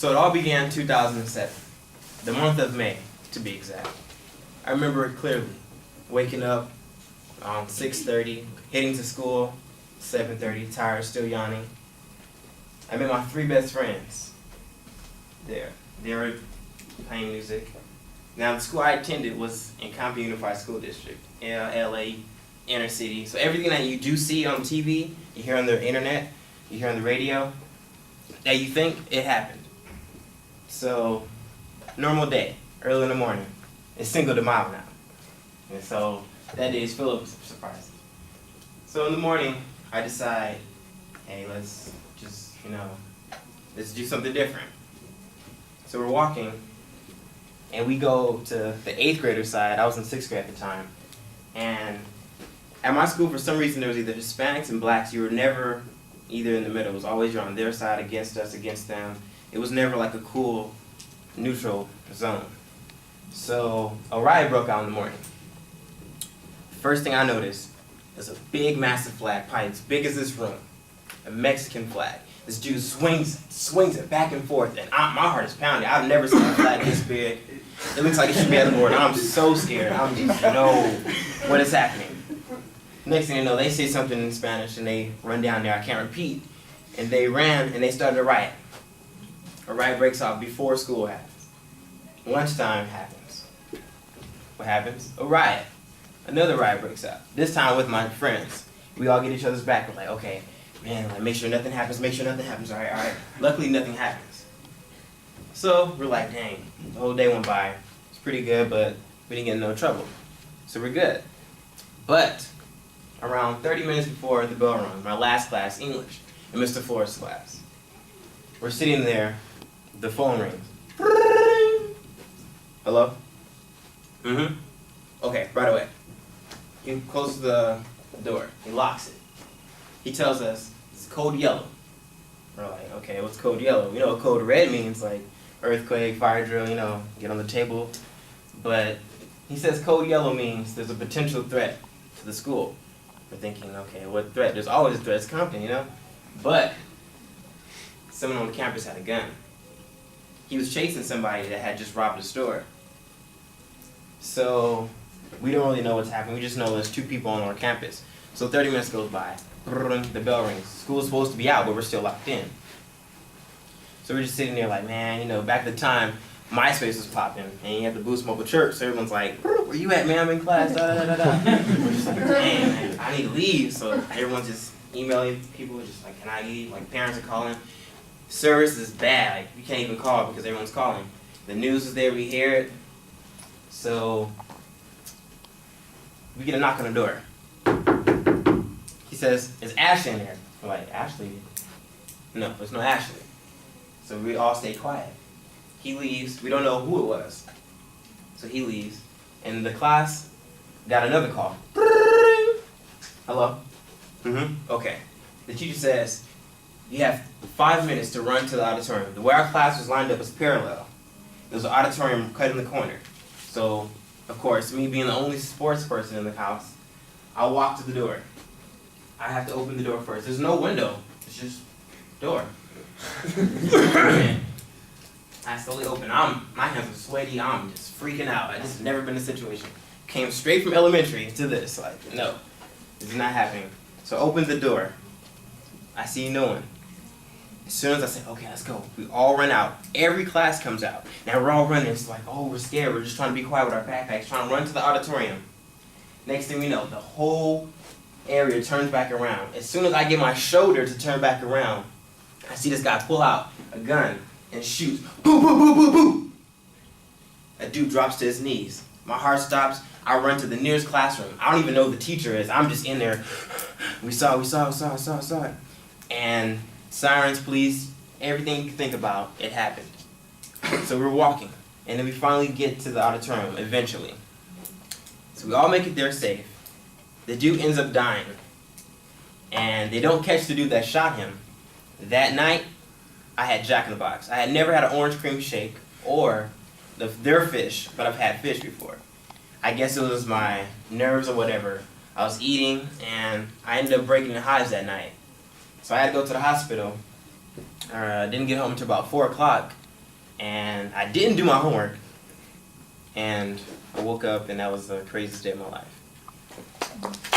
So it all began in 2007, the month of May, to be exact. I remember it clearly, waking up around 6:30, heading to school, 7:30, tired, still yawning. I met my 3 best friends there. They were playing music. Now, the school I attended was in Compton Unified School District, LA, inner city. So everything that you do see on TV, you hear on the internet, you hear on the radio, that you think, it happened. So, normal day, early in the morning. It's Cinco de Mayo now. And so, that day is full of surprises. So in the morning, I decide, hey, let's just, let's do something different. So we're walking, and we go to the 8th grader side. I was in 6th grade at the time. And at my school, for some reason, there was either Hispanics and blacks. You were never either in the middle. It was always you're on their side, against us, against them. It was never like a cool, neutral zone. So a riot broke out in the morning. First thing I noticed is a big, massive flag, probably as big as this room, a Mexican flag. This dude swings it back and forth, and my heart is pounding. I've never seen a flag this big. It looks like it should be at the board. I'm so scared. I'm just, what is happening? Next thing you know, they say something in Spanish, and they run down there. I can't repeat. And they ran, and they started a riot. A riot breaks out before school happens. Lunchtime happens. What happens? A riot. Another riot breaks out. This time with my friends. We all get each other's back. We're like, okay, man, like, make sure nothing happens, make sure nothing happens. All right. Luckily, nothing happens. So we're like, dang, the whole day went by. It's pretty good, but we didn't get in no trouble. So we're good. But around 30 minutes before the bell rung, my last class, English, in Mr. Forrest's class, we're sitting there, the phone rings. Hello? Mm-hmm. Okay, right away. He closes the door. He locks it. He tells us it's code yellow. We're like, okay, what's code yellow? We know what code red means, like earthquake, fire drill, get on the table. But he says code yellow means there's a potential threat to the school. We're thinking, okay, what threat? There's always a threat. It's Compton, But someone on the campus had a gun. He was chasing somebody that had just robbed a store. So we don't really know what's happening. We just know there's 2 people on our campus. So 30 minutes goes by. The bell rings. School's supposed to be out, but we're still locked in. So we're just sitting there like, man, back at the time, MySpace was popping, and you had to Boost Mobile Church. So everyone's like, where you at, man? I'm in class. We're just like, dang, man, I need to leave. So everyone's just emailing people, just like, can I leave? Like, parents are calling. Service is bad. Like, we can't even call because everyone's calling. The news is there. We hear it. So we get a knock on the door. He says, is Ashley in there? We're like, Ashley? No, there's no Ashley. So we all stay quiet. He leaves. We don't know who it was. So he leaves. And the class got another call. Hello? Mm-hmm. Okay. The teacher says, you have 5 minutes to run to the auditorium. The way our class was lined up was parallel. There was an auditorium cut in the corner. So, of course, me being the only sports person in the house, I walk to the door. I have to open the door first. There's no window. It's just door. I slowly open. My hands are sweaty. I'm just freaking out. This has never been a situation. Came straight from elementary to this. Like, no, this is not happening. So I open the door. I see no one. As soon as I say, okay, let's go, we all run out. Every class comes out. Now we're all running. It's like, oh, we're scared. We're just trying to be quiet with our backpacks, trying to run to the auditorium. Next thing we know, the whole area turns back around. As soon as I get my shoulder to turn back around, I see this guy pull out a gun and shoot. Boom, boom, boom, boom, boom. That dude drops to his knees. My heart stops. I run to the nearest classroom. I don't even know who the teacher is. I'm just in there. We saw it. And sirens, police, everything you can think about, it happened. So we're walking. And then we finally get to the auditorium, eventually. So we all make it there safe. The dude ends up dying. And they don't catch the dude that shot him. That night, I had Jack in the Box. I had never had an orange cream shake or their fish, but I've had fish before. I guess it was my nerves or whatever. I was eating, and I ended up breaking the hives that night. So I had to go to the hospital. Didn't get home until about 4 o'clock. and I didn't do my homework, and I woke up and that was the craziest day of my life.